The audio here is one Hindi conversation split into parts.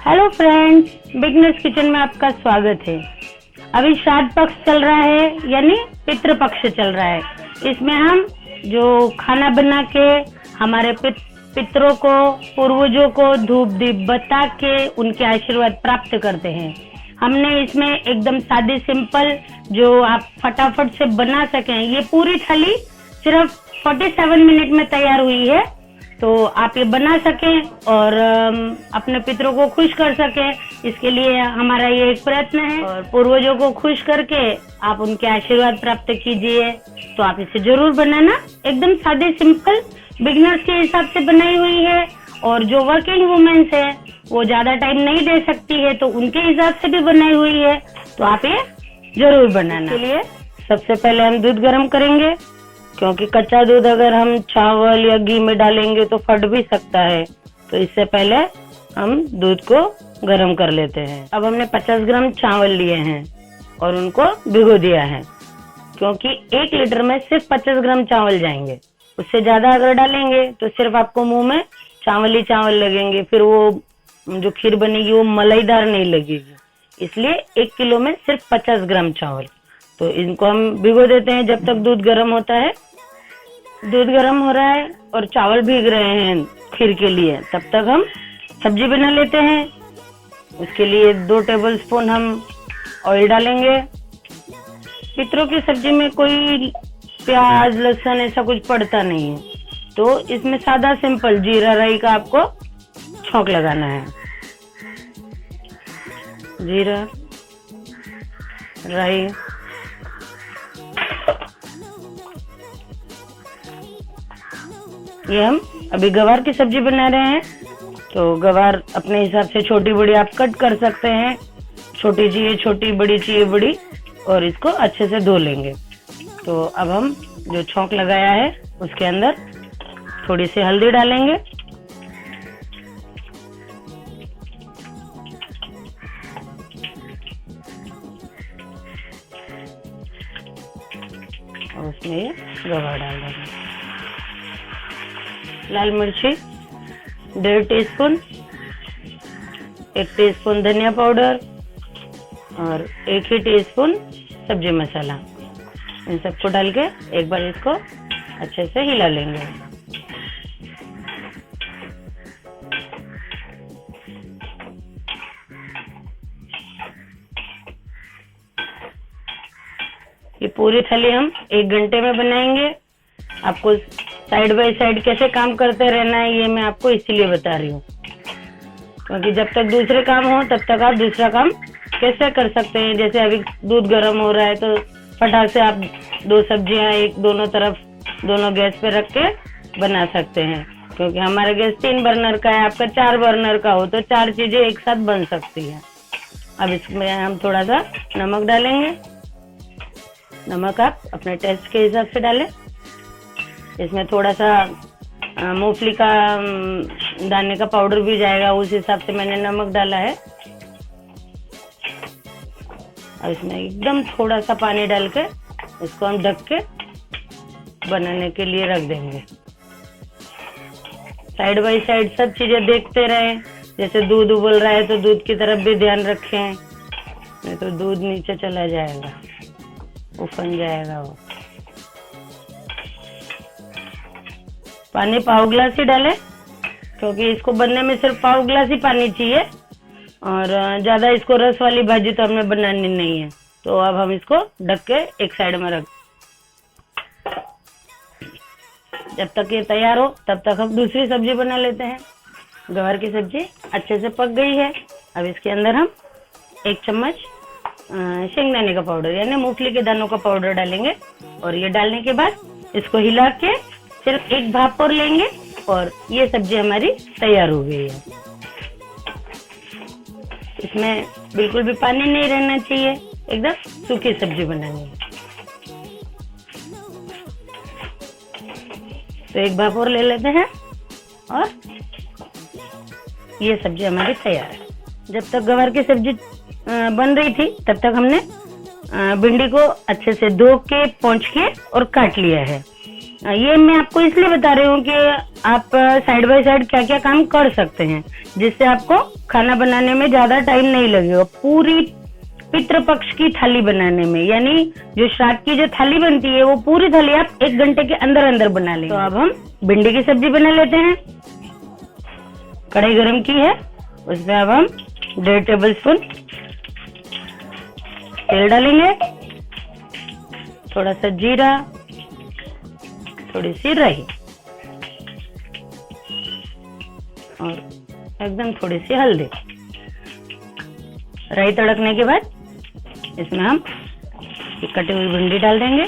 हेलो फ्रेंड्स, बिगनर्स किचन में आपका स्वागत है। अभी श्राद्ध पक्ष चल रहा है, यानी पितृ पक्ष चल रहा है। इसमें हम जो खाना बना के हमारे पितरों को, पूर्वजों को धूप दीप बता के उनके आशीर्वाद प्राप्त करते हैं। हमने इसमें एकदम सादी सिंपल जो आप फटाफट से बना सकें, ये पूरी थाली सिर्फ 47 मिनट में तैयार हुई है। तो आप ये बना सकें और अपने पितरों को खुश कर सकें, इसके लिए हमारा ये एक प्रयत्न है। और पूर्वजों को खुश करके आप उनके आशीर्वाद प्राप्त कीजिए। तो आप इसे जरूर बनाना। एकदम सादे सिंपल बिगनर्स के हिसाब से बनाई हुई है। और जो वर्किंग वुमेन्स है वो ज्यादा टाइम नहीं दे सकती है, तो उनके हिसाब से भी बनाई हुई है। तो आप ये जरूर बनाना। इसके लिए सबसे पहले हम दूध गर्म करेंगे, क्योंकि कच्चा दूध अगर हम चावल या घी में डालेंगे तो फट भी सकता है। तो इससे पहले हम दूध को गर्म कर लेते हैं। अब हमने 50 ग्राम चावल लिए हैं और उनको भिगो दिया है, क्योंकि 1 लीटर में सिर्फ 50 ग्राम चावल जाएंगे। उससे ज्यादा अगर डालेंगे तो सिर्फ आपको मुंह में चावल ही चावल लगेंगे, फिर वो जो खीर बनेगी वो मलाईदार नहीं लगेगी। इसलिए 1 किलो में सिर्फ 50 ग्राम चावल। तो इनको हम भिगो देते हैं जब तक दूध गर्म होता है। दूध गर्म हो रहा है और चावल भीग रहे हैं खीर के लिए, तब तक हम सब्जी बना लेते हैं। उसके लिए 2 टेबलस्पून हम ऑयल डालेंगे। पितरों की सब्जी में कोई प्याज लहसुन ऐसा कुछ पड़ता नहीं है, तो इसमें सादा सिंपल जीरा राई का आपको छौंक लगाना है। जीरा राई, ये हम अभी गवार की सब्जी बना रहे हैं, तो गवार अपने हिसाब से छोटी बड़ी आप कट कर सकते हैं। छोटी चाहिए छोटी, बड़ी चाहिए बड़ी, और इसको अच्छे से धो लेंगे। तो अब हम जो छौंक लगाया है उसके अंदर थोड़ी सी हल्दी डालेंगे। और उसमें ये गवार डाल देंगे। लाल मिर्ची 1.5 टीस्पून, 1 टीस्पून धनिया पाउडर और 1 ही टीस्पून सब्जी मसाला। इन सबको डाल के एक बार इसको अच्छे से हिला लेंगे। ये पूरी थाली हम 1 घंटे में बनाएंगे। आपको साइड बाय साइड कैसे काम करते रहना है ये मैं आपको इसीलिए बता रही हूँ, क्योंकि जब तक दूसरे काम हो तब तक आप दूसरा काम कैसे कर सकते हैं। जैसे अभी दूध गर्म हो रहा है तो फटाक से आप 2 सब्जियां एक दोनों तरफ दोनों गैस पे रख के बना सकते हैं। क्योंकि हमारा गैस 3 बर्नर का है, आपका 4 बर्नर का हो तो 4 चीजें एक साथ बन सकती है। अब इसमें हम थोड़ा सा नमक डालेंगे। नमक आप अपने टेस्ट के हिसाब से डालें। इसमें थोड़ा सा मूंगफली का दाने का पाउडर भी जाएगा, उस हिसाब से मैंने नमक डाला है। और इसमें एकदम थोड़ा सा पानी डाल के इसको हम ढक के बनाने के लिए रख देंगे। साइड बाय साइड सब चीजें देखते रहें। जैसे दूध उबल रहा है तो दूध की तरफ भी ध्यान रखें, नहीं तो दूध नीचे चला जाएगा, उफन जाएगा वो। पानी पाव ग्लास ही डालें, क्योंकि इसको बनने में सिर्फ पाव ग्लास ही पानी चाहिए और ज्यादा इसको रस वाली भाजी तो हमें बनानी नहीं है। तो अब हम इसको ढक के एक साइड में रख। जब तक ये तैयार हो तब तक हम दूसरी सब्जी बना लेते हैं। गवार की सब्जी अच्छे से पक गई है। अब इसके अंदर हम 1 चम्मच शेंगदाने का पाउडर यानी मूंगफली के दानों का पाउडर डालेंगे। और ये डालने के बाद इसको हिला के सिर्फ एक भाप और लेंगे और ये सब्जी हमारी तैयार हो गई है। इसमें बिल्कुल भी पानी नहीं रहना चाहिए, एकदम सूखी सब्जी बनानी है। तो एक भाप और ले लेते हैं और ये सब्जी हमारी तैयार है। जब तक गवार की सब्जी बन रही थी तब तक हमने भिंडी को अच्छे से धो के पोंछ के और काट लिया है। ये मैं आपको इसलिए बता रही हूँ कि आप साइड बाय साइड क्या क्या काम कर सकते हैं जिससे आपको खाना बनाने में ज्यादा टाइम नहीं लगेगा। पूरी पितृपक्ष की थाली बनाने में, यानी जो श्राद्ध की जो थाली बनती है वो पूरी थाली आप 1 घंटे के अंदर अंदर बना लेंगे। तो अब हम भिंडी की सब्जी बना लेते हैं। कढ़ाई गरम की है, उसमें अब हम 1.5 टेबल स्पून तेल डालेंगे, थोड़ा सा जीरा, थोड़ी सी राई और एकदम थोड़ी सी हल्दी। राई तड़कने के बाद इसमें हम कटी हुई भिंडी डाल देंगे।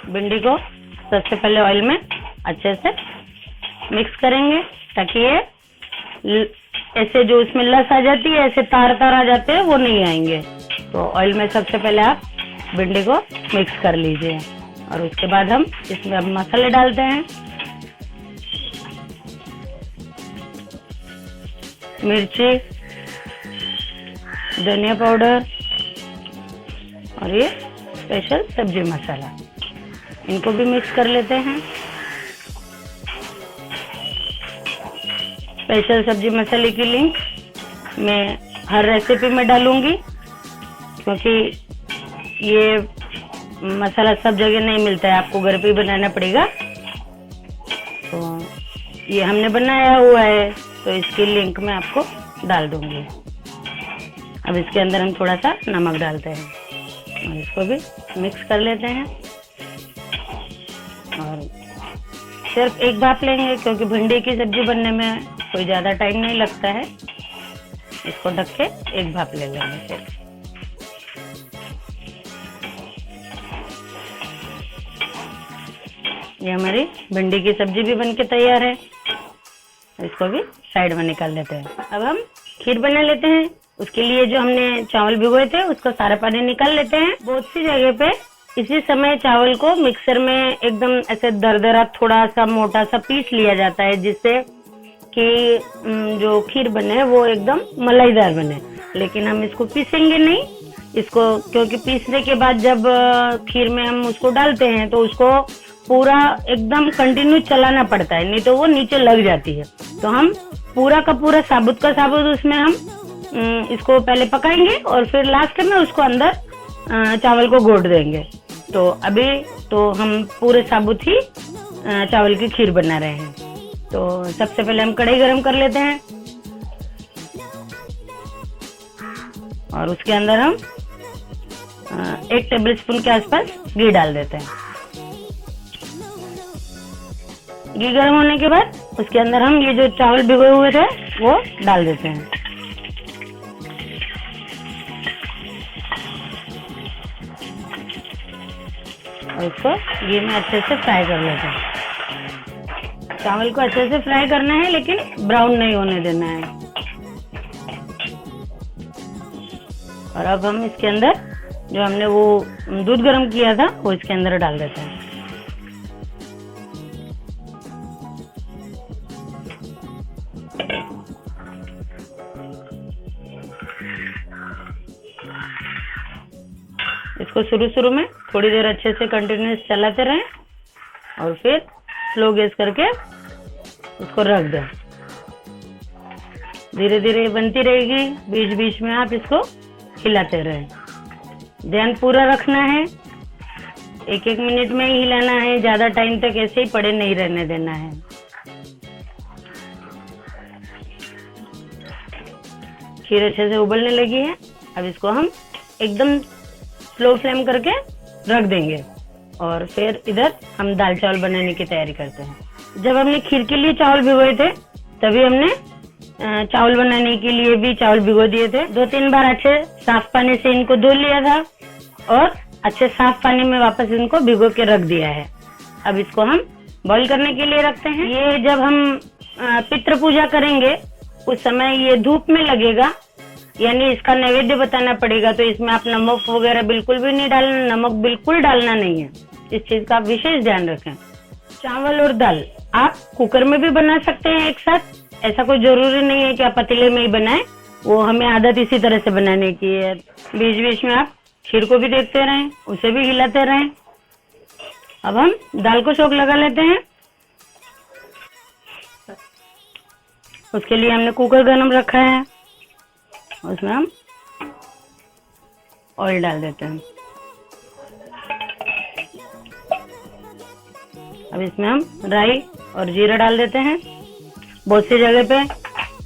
भिंडी को सबसे पहले ऑयल में अच्छे से मिक्स करेंगे ताकि ये ऐसे जो इसमें लस आ जाती है, ऐसे तार तार आ जाते हैं, वो नहीं आएंगे। तो ऑयल में सबसे पहले आप भिंडी को मिक्स कर लीजिए और उसके बाद हम इसमें अब मसाले डालते हैं। मिर्ची, धनिया पाउडर और ये स्पेशल सब्जी मसाला, इनको भी मिक्स कर लेते हैं। स्पेशल सब्जी मसाले की लिंक मैं हर रेसिपी में डालूंगी क्योंकि ये मसाला सब जगह नहीं मिलता है, आपको घर पे ही बनाना पड़ेगा। तो ये हमने बनाया हुआ है तो इसकी लिंक मैं आपको डाल दूंगी। अब इसके अंदर हम थोड़ा सा नमक डालते हैं और इसको भी मिक्स कर लेते हैं और सिर्फ एक भाप लेंगे क्योंकि भिंडी की सब्जी बनने में कोई ज्यादा टाइम नहीं लगता है। इसको ढक के एक भाप ले लेंगे। फिर ये हमारी भिंडी की सब्जी भी बनके तैयार है, इसको भी साइड में निकाल लेते हैं। अब हम खीर बना लेते हैं। उसके लिए जो हमने चावल भिगोए थे उसको सारा पानी निकाल लेते हैं। बहुत सी जगह पे इसी समय चावल को मिक्सर में एकदम ऐसे दरदरा थोड़ा सा मोटा सा पीस लिया जाता है जिससे कि जो खीर बने वो एकदम मलाईदार बने। लेकिन हम इसको पीसेंगे नहीं इसको, क्योंकि पीसने के बाद जब खीर में हम उसको डालते हैं तो उसको पूरा एकदम कंटिन्यू चलाना पड़ता है, नहीं तो वो नीचे लग जाती है। तो हम पूरा का पूरा साबुत का साबुत उसमें हम इसको पहले पकाएंगे और फिर लास्ट में उसको अंदर चावल को घोट देंगे। तो अभी तो हम पूरे साबुत ही चावल की खीर बना रहे हैं। तो सबसे पहले हम कढ़ाई गरम कर लेते हैं और उसके अंदर हम 1 टेबल स्पून के आसपास घी डाल देते हैं। घी गर्म होने के बाद उसके अंदर हम ये जो चावल भिगोए हुए थे वो डाल देते हैं। और इसको घी में अच्छे से फ्राई कर लेते हैं। चावल को अच्छे से फ्राई करना है लेकिन ब्राउन नहीं होने देना है। और अब हम इसके अंदर जो हमने वो दूध गर्म किया था वो इसके अंदर डाल देते हैं। इसको शुरू में थोड़ी देर अच्छे से कंटिन्यूस चलाते रहें और फिर स्लो गैस करके उसको रख दें। धीरे धीरे बनती रहेगी, बीच बीच में आप इसको हिलाते रहें। ध्यान पूरा रखना है, 1-1 मिनट में ही हिलाना है, ज्यादा टाइम तक ऐसे ही पड़े नहीं रहने देना है। खीर अच्छे से उबलने लगी है, अब इसको हम एकदम स्लो फ्लेम करके रख देंगे और फिर इधर हम दाल चावल बनाने की तैयारी करते हैं। जब हमने खीर के लिए चावल भिगोए थे तभी हमने चावल बनाने के लिए भी चावल भिगो दिए थे। 2-3 बार अच्छे साफ पानी से इनको धो लिया था और अच्छे साफ पानी में वापस इनको भिगो के रख दिया है। अब इसको हम बॉईल करने के लिए रखते हैं। ये जब हम पितृ पूजा करेंगे उस समय ये धूप में लगेगा, यानी इसका नैवेद्य बताना पड़ेगा। तो इसमें आप नमक वगैरह बिल्कुल भी नहीं डालना, नमक बिल्कुल डालना नहीं है। इस चीज का आप विशेष ध्यान रखें। चावल और दाल आप कुकर में भी बना सकते हैं एक साथ, ऐसा कोई जरूरी नहीं है कि आप पतीले में ही बनाएं। वो हमें आदत इसी तरह से बनाने की है। बीच बीच में आप खीर को भी देखते रहें, उसे भी हिलाते रहें अब हम दाल को छोंक लगा लेते हैं। उसके लिए हमने कुकर गरम रखा है, उसमें हम ऑयल डाल देते हैं। अब इसमें हम राई और जीरा डाल देते हैं। बहुत सी जगह पे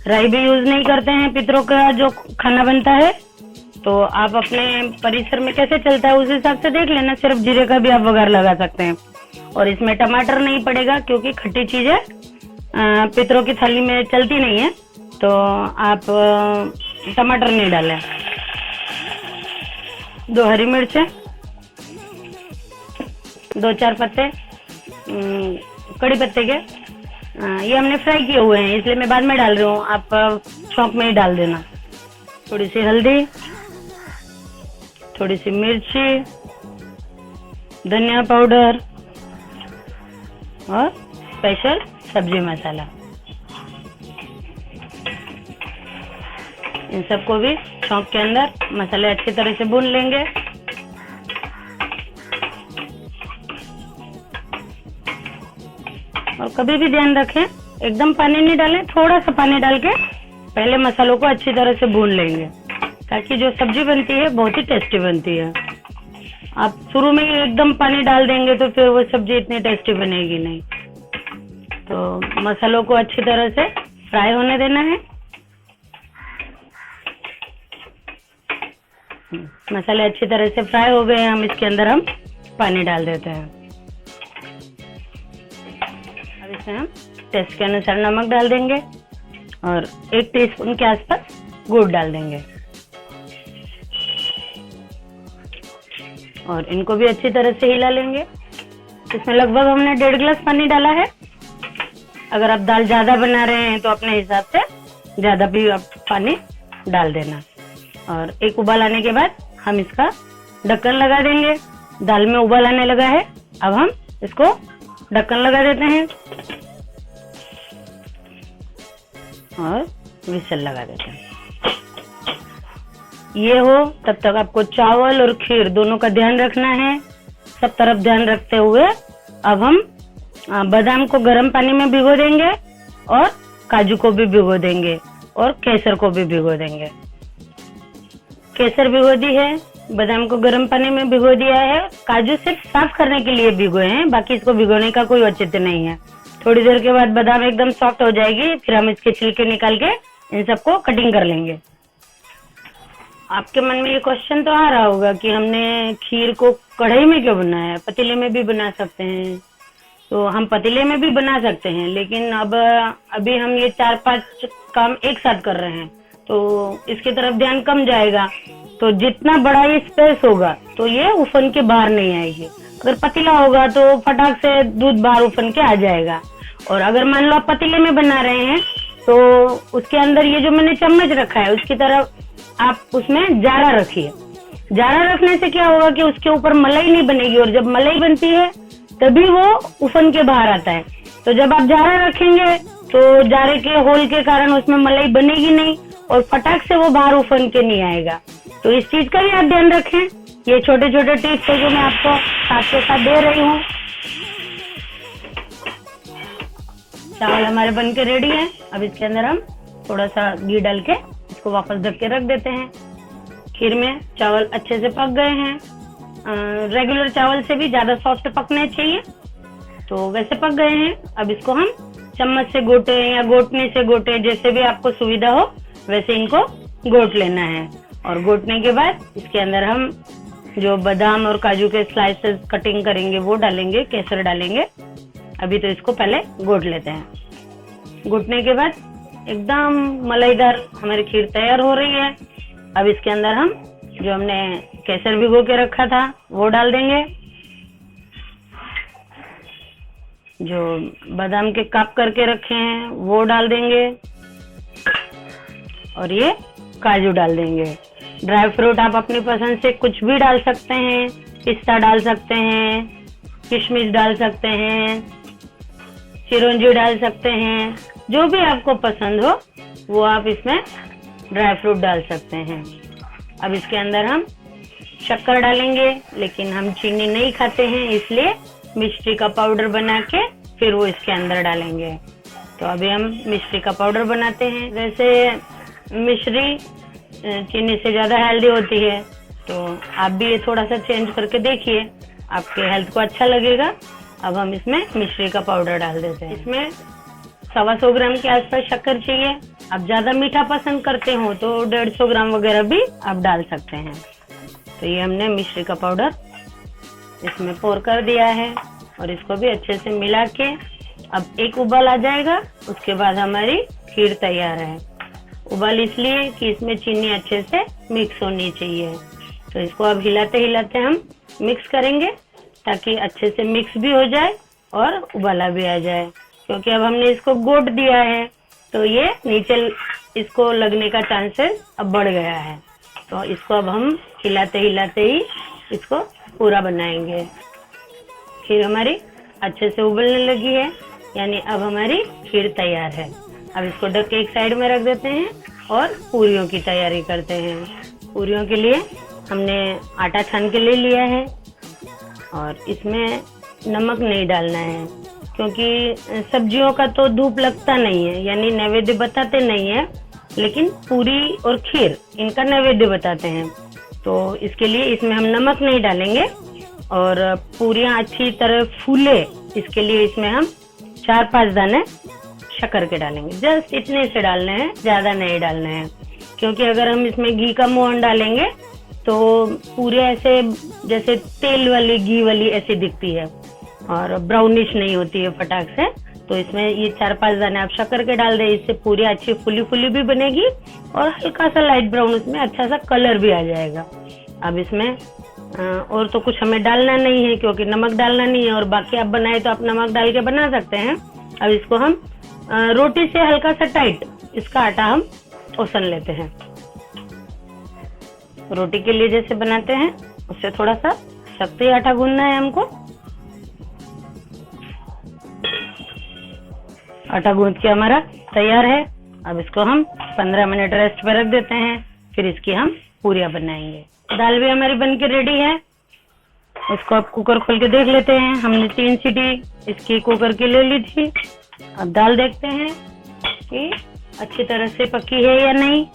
राई भी यूज नहीं करते हैं पितरों का जो खाना बनता है, तो आप अपने परिसर में कैसे चलता है उस हिसाब से देख लेना। सिर्फ जीरे का भी आप वघार लगा सकते हैं। और इसमें टमाटर नहीं पड़ेगा क्योंकि खट्टी चीजें पितरों की थाली में चलती नहीं है, तो आप टमाटर नहीं डालें। 2 हरी मिर्चें, 2-4 पत्ते कड़ी पत्ते के, ये हमने फ्राई किए हुए हैं इसलिए मैं बाद में डाल रही हूँ, आप छौंक में ही डाल देना। थोड़ी सी हल्दी, थोड़ी सी मिर्ची, धनिया पाउडर और स्पेशल सब्जी मसाला, इन सबको भी छौंक के अंदर मसाले अच्छी तरह से भून लेंगे। और कभी भी ध्यान रखें, एकदम पानी नहीं डालें, थोड़ा सा पानी डाल के पहले मसालों को अच्छी तरह से भून लेंगे, ताकि जो सब्जी बनती है बहुत ही टेस्टी बनती है। आप शुरू में ही एकदम पानी डाल देंगे तो फिर वो सब्जी इतनी टेस्टी बनेगी नहीं। तो मसालों को अच्छी तरह से फ्राई होने देना है। मसाले अच्छी तरह से फ्राई हो गए हैं, हम इसके अंदर हम पानी डाल देते हैं। अब इसमें हम टेस्ट के अनुसार नमक डाल देंगे और 1 टीस्पून के आसपास गुड़ डाल देंगे और इनको भी अच्छी तरह से हिला लेंगे। इसमें लगभग हमने 1.5 गिलास पानी डाला है। अगर आप दाल ज्यादा बना रहे हैं तो अपने हिसाब से ज्यादा भी आप पानी डाल देना। और एक उबाल आने के बाद हम इसका ढक्कन लगा देंगे। दाल में उबाल आने लगा है, अब हम इसको ढक्कन लगा देते हैं और विसल लगा देते हैं। ये हो तब तक आपको चावल और खीर दोनों का ध्यान रखना है। सब तरफ ध्यान रखते हुए अब हम बादाम को गर्म पानी में भिगो देंगे और काजू को भी भिगो देंगे और केसर को भी भिगो देंगे। केसर भिगो दी है, बादाम को गर्म पानी में भिगो दिया है, काजू सिर्फ साफ करने के लिए भिगोए हैं, बाकी इसको भिगोने का कोई औचित्य नहीं है। थोड़ी देर के बाद बादाम एकदम सॉफ्ट हो जाएगी, फिर हम इसके छिलके निकाल के इन सबको कटिंग कर लेंगे। आपके मन में ये क्वेश्चन तो आ रहा होगा कि हमने खीर को कढ़ाई में क्यों बनाया है, पतीले में भी बना सकते हैं। तो हम पतीले में भी बना सकते हैं, लेकिन अब अभी हम ये 4-5 काम एक साथ कर रहे हैं तो इसकी तरफ ध्यान कम जाएगा। तो जितना बड़ा ये स्पेस होगा तो ये उफन के बाहर नहीं आएगी। अगर पतीला होगा तो फटाक से दूध बाहर उफन के आ जाएगा। और अगर मान लो आप पतीले में बना रहे हैं तो उसके अंदर ये जो मैंने चम्मच रखा है उसकी तरफ आप उसमें जारा रखिए। जारा रखने से क्या होगा कि उसके ऊपर मलाई नहीं बनेगी, और जब मलाई बनती है तभी वो उफन के बाहर आता है। तो जब आप जारा रखेंगे तो जारे के होल के कारण उसमें मलाई बनेगी नहीं और फटाक से वो बाहर उफन के नहीं आएगा। तो इस चीज का भी आप ध्यान रखें। ये छोटे छोटे टिप्स है जो मैं आपको साथ के साथ दे रही हूँ। चावल हमारे बन के रेडी है। अब इसके अंदर हम थोड़ा सा घी डाल के इसको वापस ढक के रख देते हैं। खीर में चावल अच्छे से पक गए हैं। रेगुलर चावल से भी ज्यादा सॉफ्ट पकने चाहिए, तो वैसे पक गए हैं। अब इसको हम चम्मच से गोटे या गोटने से गोटे, जैसे भी आपको सुविधा हो वैसे इनको गोट लेना है। और गोटने के बाद इसके अंदर हम जो बादाम और काजू के स्लाइसेस कटिंग करेंगे वो डालेंगे, केसर डालेंगे। अभी तो इसको पहले गोट लेते हैं। गोटने के बाद एकदम मलाईदार हमारी खीर तैयार हो रही है। अब इसके अंदर हम जो हमने केसर भिगो के रखा था वो डाल देंगे, जो बादाम के काप करके रखे हैं वो डाल देंगे और ये काजू डाल देंगे। ड्राई फ्रूट आप अपनी पसंद से कुछ भी डाल सकते हैं, पिस्ता डाल सकते हैं, किशमिश डाल सकते हैं, चिरौंजी डाल सकते हैं, जो भी आपको पसंद हो वो आप इसमें ड्राई फ्रूट डाल सकते हैं। अब इसके अंदर हम शक्कर डालेंगे, लेकिन हम चीनी नहीं खाते हैं इसलिए मिश्री का पाउडर बना के फिर वो इसके अंदर डालेंगे। तो अभी हम मिश्री का पाउडर बनाते हैं। वैसे मिश्री चीनी से ज़्यादा हेल्दी होती है, तो आप भी ये थोड़ा सा चेंज करके देखिए, आपके हेल्थ को अच्छा लगेगा। अब हम इसमें मिश्री का पाउडर डाल देते हैं। इसमें 125 ग्राम के आसपास शक्कर चाहिए। आप ज़्यादा मीठा पसंद करते हो तो 150 ग्राम वगैरह भी आप डाल सकते हैं। तो ये हमने मिश्री का पाउडर इसमें पोर कर दिया है और इसको भी अच्छे से मिला के अब एक उबाल आ जाएगा, उसके बाद हमारी खीर तैयार है। उबाल इसलिए कि इसमें चीनी अच्छे से मिक्स होनी चाहिए। तो इसको अब हिलाते हिलाते हम मिक्स करेंगे ताकि अच्छे से मिक्स भी हो जाए और उबाला भी आ जाए। क्योंकि अब हमने इसको गोट दिया है तो ये नीचे इसको लगने का चांसेस अब बढ़ गया है। तो इसको अब हम हिलाते हिलाते ही इसको पूरा बनाएंगे। खीर हमारी अच्छे से उबलने लगी है, यानी अब हमारी खीर तैयार है। अब इसको ढक के एक साइड में रख देते हैं और पूरियों की तैयारी करते हैं। पूरियों के लिए हमने आटा छान के ले लिया है और इसमें नमक नहीं डालना है, क्योंकि सब्जियों का तो धूप लगता नहीं है, यानी नैवेद्य बताते नहीं है, लेकिन पूरी और खीर इनका नैवेद्य बताते हैं। तो इसके लिए इसमें हम नमक नहीं डालेंगे और पूरियां अच्छी तरह फूले इसके लिए इसमें हम 4-5 दाने शक्कर के डालेंगे। जस्ट इतने से डालने हैं, ज्यादा नहीं डालने हैं, क्योंकि अगर हम इसमें घी का मोहन डालेंगे तो पूरे ऐसे जैसे तेल वाली घी वाली ऐसी दिखती है और ब्राउनिश नहीं होती है फटाक से। तो इसमें ये 4-5 दाने आप शक्कर के डाल दें, इससे पूरी अच्छी फुली फुली भी बनेगी और हल्का सा लाइट ब्राउन उसमें अच्छा सा कलर भी आ जाएगा। अब इसमें और तो कुछ हमें डालना नहीं है, क्योंकि नमक डालना नहीं है, और बाकी आप बनाए तो आप नमक डाल के बना सकते हैं। अब इसको हम रोटी से हल्का सा टाइट इसका आटा हम ओसन लेते हैं। रोटी के लिए जैसे बनाते हैं उससे थोड़ा सा सख्त ही आटा गूंदना है हमको। आटा गूंद के हमारा तैयार है। अब इसको हम 15 मिनट रेस्ट पर रख देते हैं, फिर इसकी हम पूरियां बनाएंगे। दाल भी हमारी बन के रेडी है। इसको अब कुकर खोल के देख लेते हैं। हमने 3 सीटी इसकी कुकर की ले ली थी। अब दाल देखते हैं कि अच्छी तरह से पकी है या नहीं।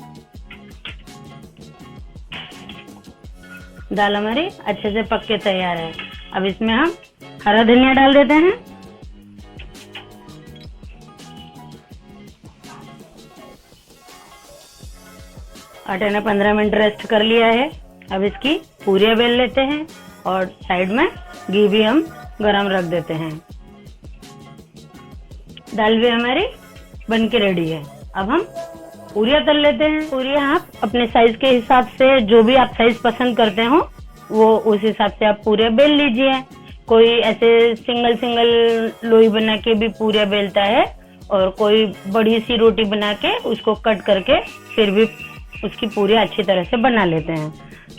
दाल हमारी अच्छे से पक के तैयार है। अब इसमें हम हरा धनिया डाल देते हैं। आटे ने 15 मिनट रेस्ट कर लिया है। अब इसकी पूरियां बेल लेते हैं और साइड में घी भी हम गरम रख देते हैं। दाल भी हमारी बन के रेडी है। अब हम पूरियां तल लेते हैं। पूरियां आप अपने साइज के हिसाब से, जो भी आप साइज पसंद करते हो वो उस हिसाब से आप पूरियां बेल लीजिए। कोई ऐसे सिंगल सिंगल लोई बना के भी पूरियां बेलता है और कोई बड़ी सी रोटी बना के उसको कट करके फिर भी उसकी पूरियां अच्छी तरह से बना लेते हैं।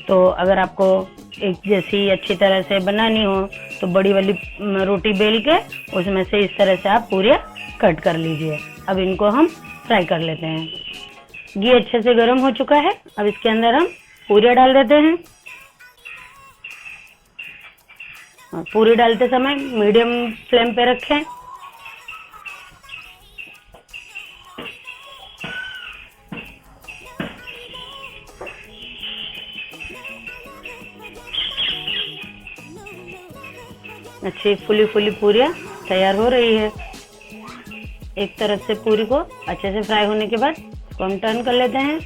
तो अगर आपको एक जैसी अच्छी तरह से बनानी हो तो बड़ी वाली रोटी बेल के उसमें से इस तरह से आप पूरियां कट कर लीजिए। अब इनको हम फ्राई कर लेते हैं। घी अच्छे से गर्म हो चुका है। अब इसके अंदर हम पूरियां डाल देते हैं। पूरी डालते समय मीडियम फ्लेम पे रखें। अच्छी फुली फुली पूरियां तैयार हो रही है। एक तरफ से पूरी को अच्छे से फ्राई होने के बाद इसको हम टर्न कर लेते हैं।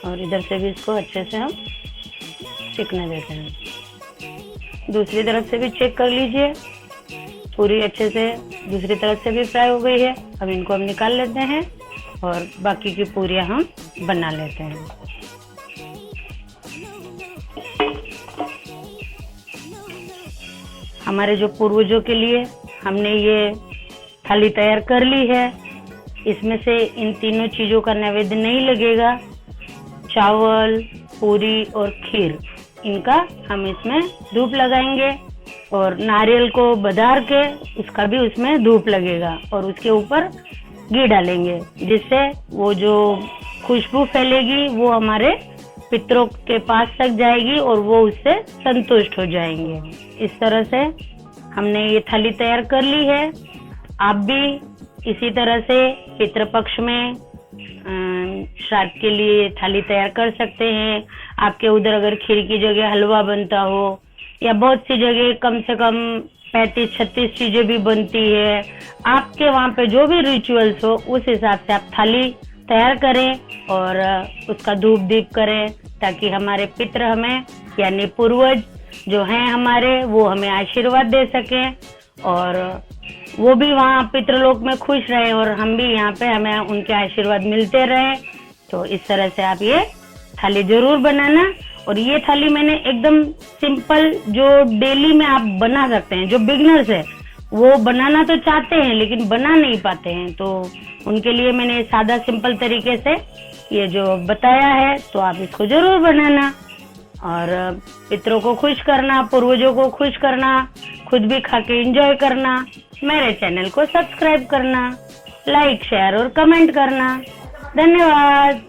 और इधर से भी इसको अच्छे से हम सिकने देते हैं। दूसरी तरफ से भी चेक कर लीजिए, पूरी अच्छे से दूसरी तरफ से भी फ्राई हो गई है। अब इनको हम निकाल लेते हैं और बाकी की पूरियां हम बना लेते हैं। हमारे जो पूर्वजों के लिए हमने ये थाली तैयार कर ली है। इसमें से इन तीनों चीजों का नैवेद्य नहीं लगेगा। चावल, पूरी और खीर, इनका हम इसमें धूप लगाएंगे और नारियल को बधार के उसका भी उसमें धूप लगेगा और उसके ऊपर घी डालेंगे, जिससे वो जो खुशबू फैलेगी वो हमारे पितरों के पास तक जाएगी और वो उससे संतुष्ट हो जाएंगे। इस तरह से हमने ये थाली तैयार कर ली है। आप भी इसी तरह से पितृपक्ष में श्राद्ध के लिए थाली तैयार कर सकते हैं। आपके उधर अगर खीर की जगह हलवा बनता हो या बहुत सी जगह कम से कम 35-36 चीजें भी बनती है, आपके वहाँ पे जो भी रिचुअल्स हो उस हिसाब से आप थाली तैयार करें और उसका धूप दीप करें, ताकि हमारे पितृ हमें यानी पूर्वज जो हैं हमारे वो हमें आशीर्वाद दे सकें और वो भी वहाँ पितृलोक में खुश रहे और हम भी यहाँ पे हमें उनके आशीर्वाद मिलते रहे। तो इस तरह से आप ये थाली जरूर बनाना। और ये थाली मैंने एकदम सिंपल जो डेली में आप बना सकते हैं, जो बिगनर्स है वो बनाना तो चाहते हैं लेकिन बना नहीं पाते हैं, तो उनके लिए मैंने सादा सिंपल तरीके से ये जो बताया है, तो आप इसको जरूर बनाना और पितरों को खुश करना, पूर्वजों को खुश करना, खुद भी खा के एंजॉय करना। मेरे चैनल को सब्सक्राइब करना, लाइक शेयर और कमेंट करना। धन्यवाद।